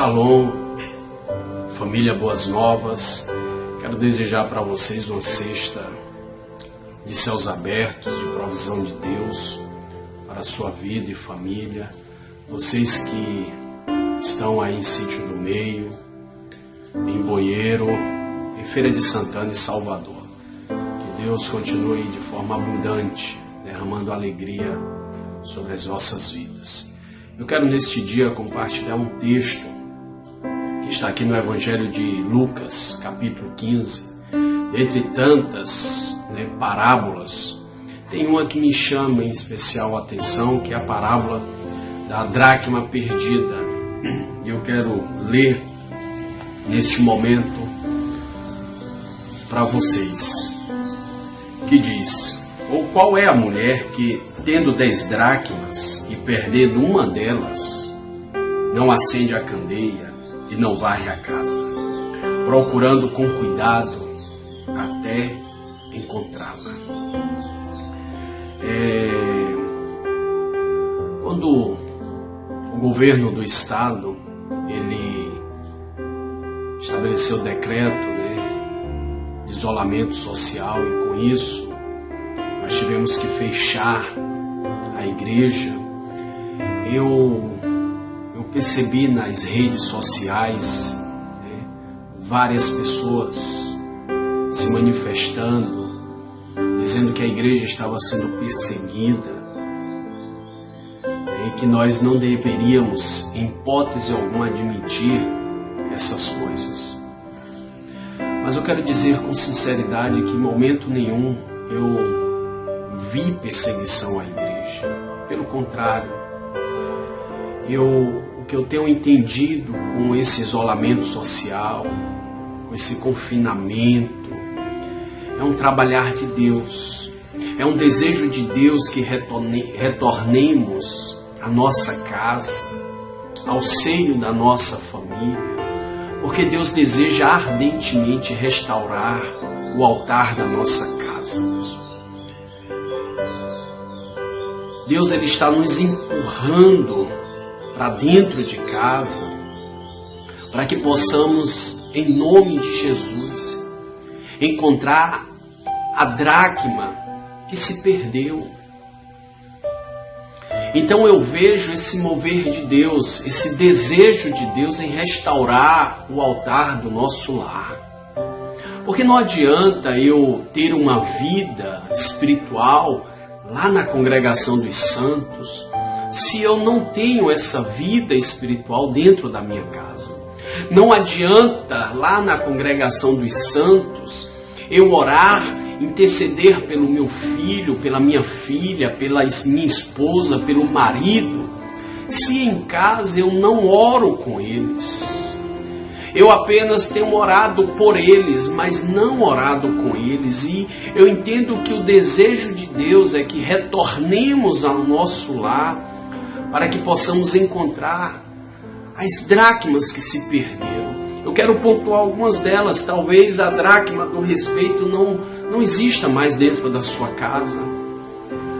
Shalom, família Boas Novas. Quero desejar para vocês uma sexta de céus abertos, de provisão de Deus para a sua vida e família. Vocês que estão aí em Sítio do Meio, em Boieiro, em Feira de Santana e Salvador. Que Deus continue de forma abundante, derramando alegria sobre as vossas vidas. Eu quero neste dia compartilhar um texto que está aqui no Evangelho de Lucas, capítulo 15. Dentre tantas parábolas, tem uma que me chama em especial a atenção, que é a parábola da dracma perdida. Eu quero ler neste momento para vocês, que diz: ou qual é a mulher que, tendo 10 dracmas e perdendo uma delas, não acende a candeia e não varre a casa, procurando com cuidado até encontrá-la? Quando o governo do estado ele estabeleceu o decreto de isolamento social, e com isso nós tivemos que fechar a igreja, eu percebi nas redes sociais várias pessoas se manifestando, dizendo que a igreja estava sendo perseguida e que nós não deveríamos, em hipótese alguma, admitir essas coisas. Mas eu quero dizer com sinceridade que em momento nenhum eu vi perseguição à igreja. Pelo contrário, o que eu tenho entendido com esse isolamento social, com esse confinamento, é um trabalhar de Deus, é um desejo de Deus que retornemos à nossa casa, ao seio da nossa família, porque Deus deseja ardentemente restaurar o altar da nossa casa, pessoal. Deus ele está nos empurrando para dentro de casa, para que possamos, em nome de Jesus, encontrar a dracma que se perdeu. Então eu vejo esse mover de Deus, esse desejo de Deus em restaurar o altar do nosso lar. Porque não adianta eu ter uma vida espiritual lá na congregação dos santos, se eu não tenho essa vida espiritual dentro da minha casa. Não adianta lá na congregação dos santos eu orar, interceder pelo meu filho, pela minha filha, pela minha esposa, pelo marido, se em casa eu não oro com eles. Eu apenas tenho orado por eles, mas não orado com eles. E eu entendo que o desejo de Deus é que retornemos ao nosso lar, para que possamos encontrar as dracmas que se perderam. Eu quero pontuar algumas delas. Talvez a dracma do respeito não exista mais dentro da sua casa.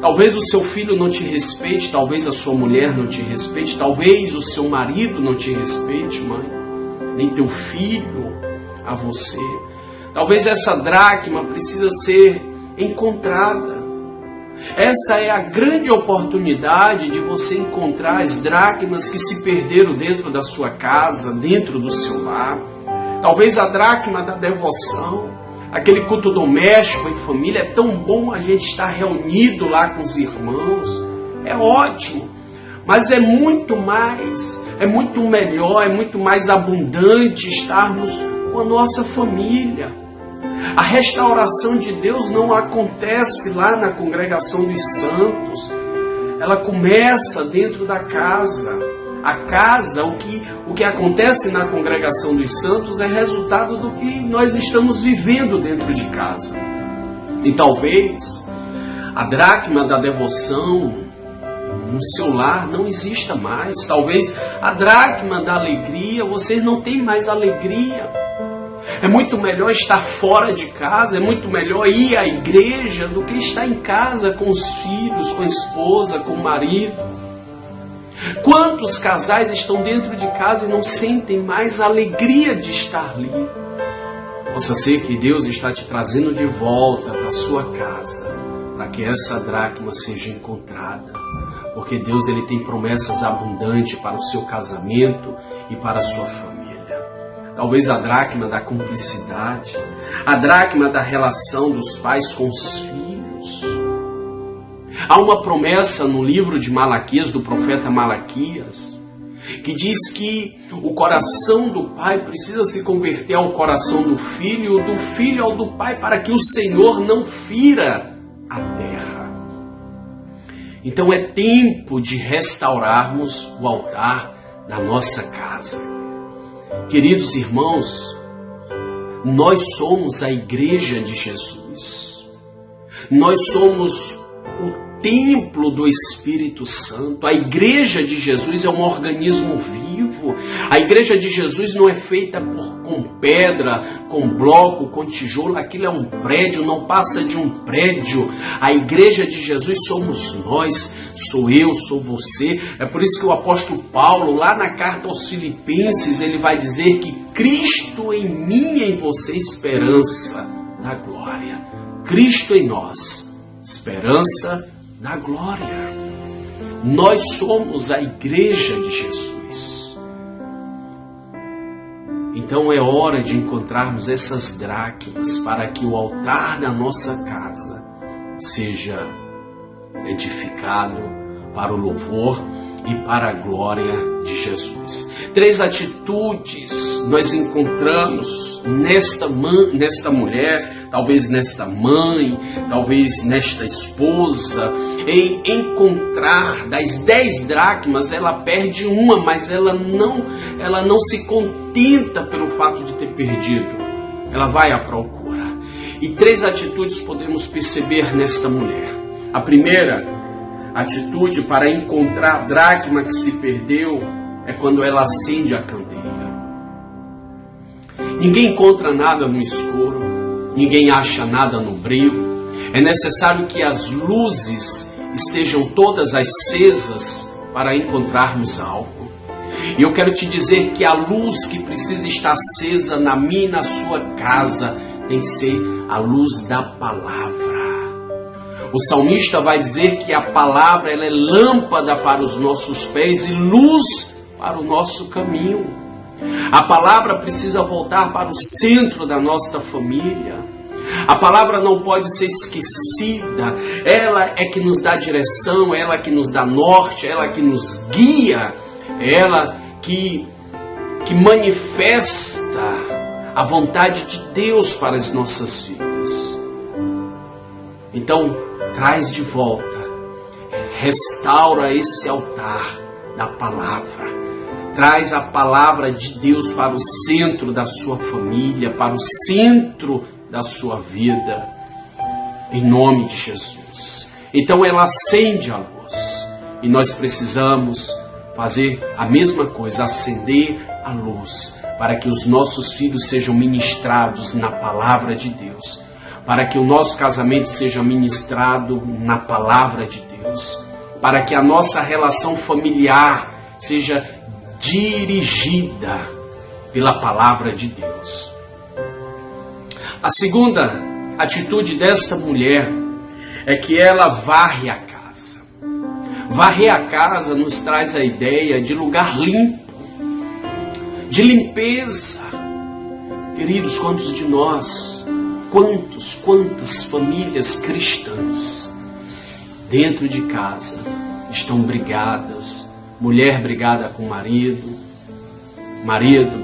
Talvez o seu filho não te respeite, talvez a sua mulher não te respeite, talvez o seu marido não te respeite, mãe, nem teu filho a você. Talvez essa dracma precisa ser encontrada. Essa é a grande oportunidade de você encontrar as dracmas que se perderam dentro da sua casa, dentro do seu lar. Talvez a dracma da devoção, aquele culto doméstico em família. É tão bom a gente estar reunido lá com os irmãos, é ótimo, mas é muito mais, é muito melhor, é muito mais abundante estarmos com a nossa família. A restauração de Deus não acontece lá na congregação dos santos, ela começa dentro da casa. A casa, o que acontece na congregação dos santos é resultado do que nós estamos vivendo dentro de casa. E talvez a dracma da devoção no seu lar não exista mais. Talvez a dracma da alegria, você não tem mais alegria. É muito melhor estar fora de casa, é muito melhor ir à igreja do que estar em casa com os filhos, com a esposa, com o marido. Quantos casais estão dentro de casa e não sentem mais a alegria de estar ali? Possa ser que Deus está te trazendo de volta para a sua casa, para que essa dracma seja encontrada. Porque Deus ele tem promessas abundantes para o seu casamento e para a sua família. Talvez a dracma da cumplicidade, a dracma da relação dos pais com os filhos. Há uma promessa no livro de Malaquias, do profeta Malaquias, que diz que o coração do pai precisa se converter ao coração do filho, do filho ao do pai, para que o Senhor não fira a terra. Então é tempo de restaurarmos o altar da nossa casa. Queridos irmãos, nós somos a igreja de Jesus. Nós somos o templo do Espírito Santo. A igreja de Jesus é um organismo vivo. A igreja de Jesus não é feita com pedra, com bloco, com tijolo. Aquilo é um prédio, não passa de um prédio. A igreja de Jesus somos nós, sou eu, sou você. É por isso que o apóstolo Paulo, lá na carta aos Filipenses, ele vai dizer que Cristo em mim e em você, esperança da glória. Cristo em nós, esperança da glória. Nós somos a igreja de Jesus. Então é hora de encontrarmos essas dracmas para que o altar da nossa casa seja edificado para o louvor e para a glória de Jesus. 3 atitudes nós encontramos nesta mulher, talvez nesta mãe, talvez nesta esposa, em encontrar das 10 dracmas, ela perde uma, mas ela não se contenta pelo fato de ter perdido. Ela vai à procura. E 3 atitudes podemos perceber nesta mulher. A primeira atitude para encontrar a dracma que se perdeu é quando ela acende a candeia. Ninguém encontra nada no escuro, ninguém acha nada no breu. É necessário que as luzes estejam todas acesas para encontrarmos algo. E eu quero te dizer que a luz que precisa estar acesa na minha e na sua casa tem que ser a luz da palavra. O salmista vai dizer que a palavra ela é lâmpada para os nossos pés e luz para o nosso caminho. A palavra precisa voltar para o centro da nossa família. A palavra não pode ser esquecida. Ela é que nos dá direção, ela que nos dá norte, ela que nos guia, ela que manifesta a vontade de Deus para as nossas vidas. Então, traz de volta, restaura esse altar da palavra. Traz a palavra de Deus para o centro da sua família, para o centro da sua vida, em nome de Jesus. Então ela acende a luz e nós precisamos fazer a mesma coisa, acender a luz, para que os nossos filhos sejam ministrados na palavra de Deus, para que o nosso casamento seja ministrado na palavra de Deus, para que a nossa relação familiar seja dirigida pela palavra de Deus. A segunda atitude desta mulher é que ela varre a casa. Varrer a casa nos traz a ideia de lugar limpo, de limpeza. Queridos, quantos de nós, quantas famílias cristãs dentro de casa estão brigadas, mulher brigada com o marido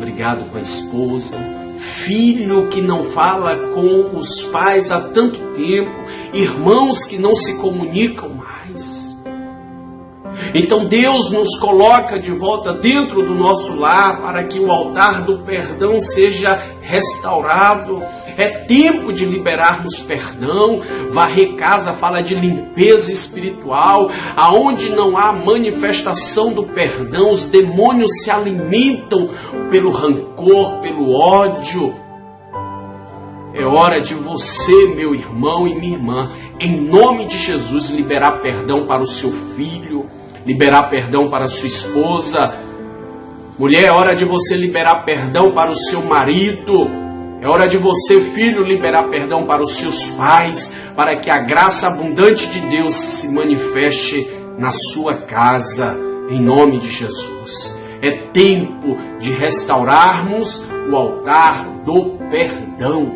brigado com a esposa, filho que não fala com os pais há tanto tempo, irmãos que não se comunicam mais. Então Deus nos coloca de volta dentro do nosso lar para que o altar do perdão seja restaurado. É tempo de liberarmos perdão. Varrer casa fala de limpeza espiritual. Aonde não há manifestação do perdão, os demônios se alimentam pelo rancor, pelo ódio. É hora de você, meu irmão e minha irmã, em nome de Jesus, liberar perdão para o seu filho, liberar perdão para sua esposa. Mulher, é hora de você liberar perdão para o seu marido. É hora de você, filho, liberar perdão para os seus pais, para que a graça abundante de Deus se manifeste na sua casa, em nome de Jesus. É tempo de restaurarmos o altar do perdão.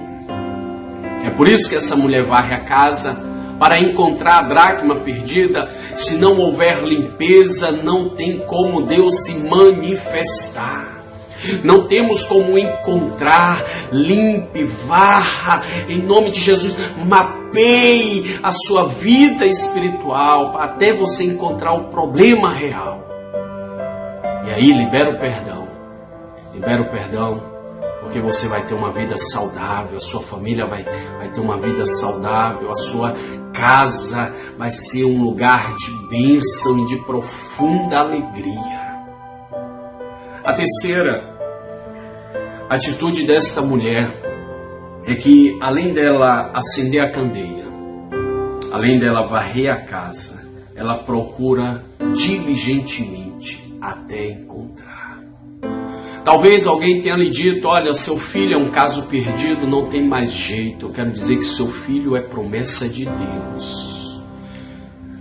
É por isso que essa mulher varre a casa, para encontrar a dracma perdida. Se não houver limpeza, não tem como Deus se manifestar. Não temos como encontrar. Limpe, varra, em nome de Jesus. Mapeie a sua vida espiritual até você encontrar o problema real. E aí libera o perdão. Libera o perdão, porque você vai ter uma vida saudável, a sua família vai ter uma vida saudável, a sua casa vai ser um lugar de bênção e de profunda alegria. A terceira atitude desta mulher é que, além dela acender a candeia, além dela varrer a casa, ela procura diligentemente até encontrar. Talvez alguém tenha lhe dito: olha, seu filho é um caso perdido, não tem mais jeito. Eu quero dizer que seu filho é promessa de Deus.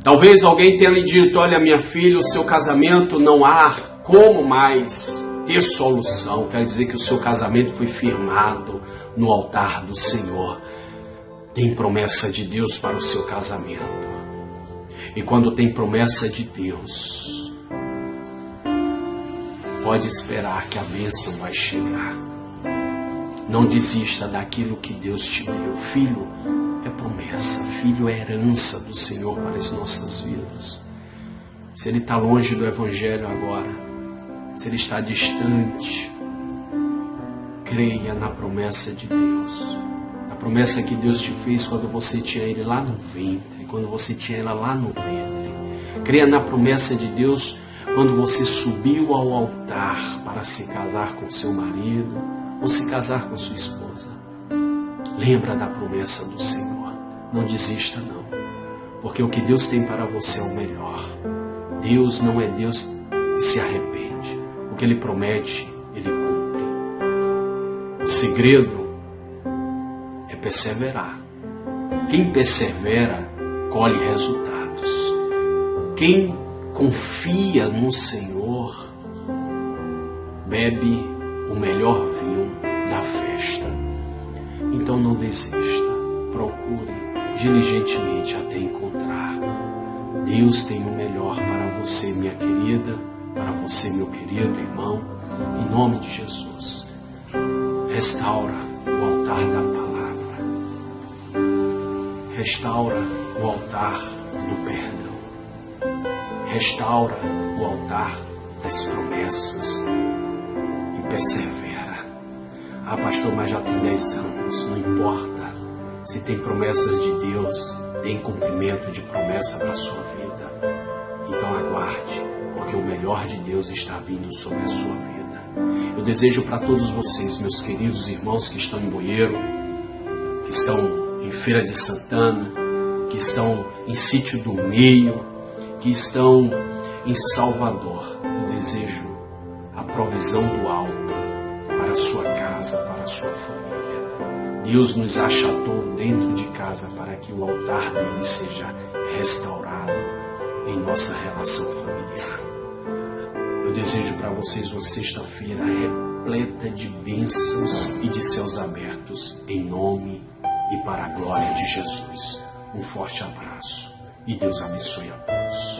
Talvez alguém tenha lhe dito: olha, minha filha, o seu casamento não há como mais ter solução. Eu quero dizer que o seu casamento foi firmado no altar do Senhor. Tem promessa de Deus para o seu casamento. E quando tem promessa de Deus, pode esperar que a bênção vai chegar. Não desista daquilo que Deus te deu. Filho é promessa, filho é herança do Senhor para as nossas vidas. Se ele está longe do Evangelho agora, se ele está distante, creia na promessa de Deus. A promessa que Deus te fez quando você tinha ele lá no ventre, quando você tinha ela lá no ventre. Creia na promessa de Deus quando você subiu ao altar para se casar com seu marido ou se casar com sua esposa. Lembra da promessa do Senhor. Não desista não, porque o que Deus tem para você é o melhor. Deus não é Deus que se arrepende. O que Ele promete, Ele cumpre. O segredo é perseverar. Quem persevera, colhe resultados. Quem confia no Senhor, bebe o melhor vinho da festa. Então não desista, procure diligentemente até encontrar. Deus tem o melhor para você, minha querida, para você, meu querido irmão, em nome de Jesus. Restaura o altar da palavra. Restaura o altar do perdão. Restaura o altar das promessas e persevera. Ah, pastor, mas já tem 10 anos. Não importa. Se tem promessas de Deus, tem cumprimento de promessa para a sua vida. Então aguarde, porque o melhor de Deus está vindo sobre a sua vida. Eu desejo para todos vocês, meus queridos irmãos que estão em Boeiro, que estão em Feira de Santana, que estão em Sítio do Meio, que estão em Salvador, eu desejo a provisão do alto para a sua casa, para a sua família. Deus nos achatou dentro de casa para que o altar dele seja restaurado em nossa relação familiar. Eu desejo para vocês uma sexta-feira repleta de bênçãos e de céus abertos, em nome e para a glória de Jesus. Um forte abraço e Deus abençoe a todos.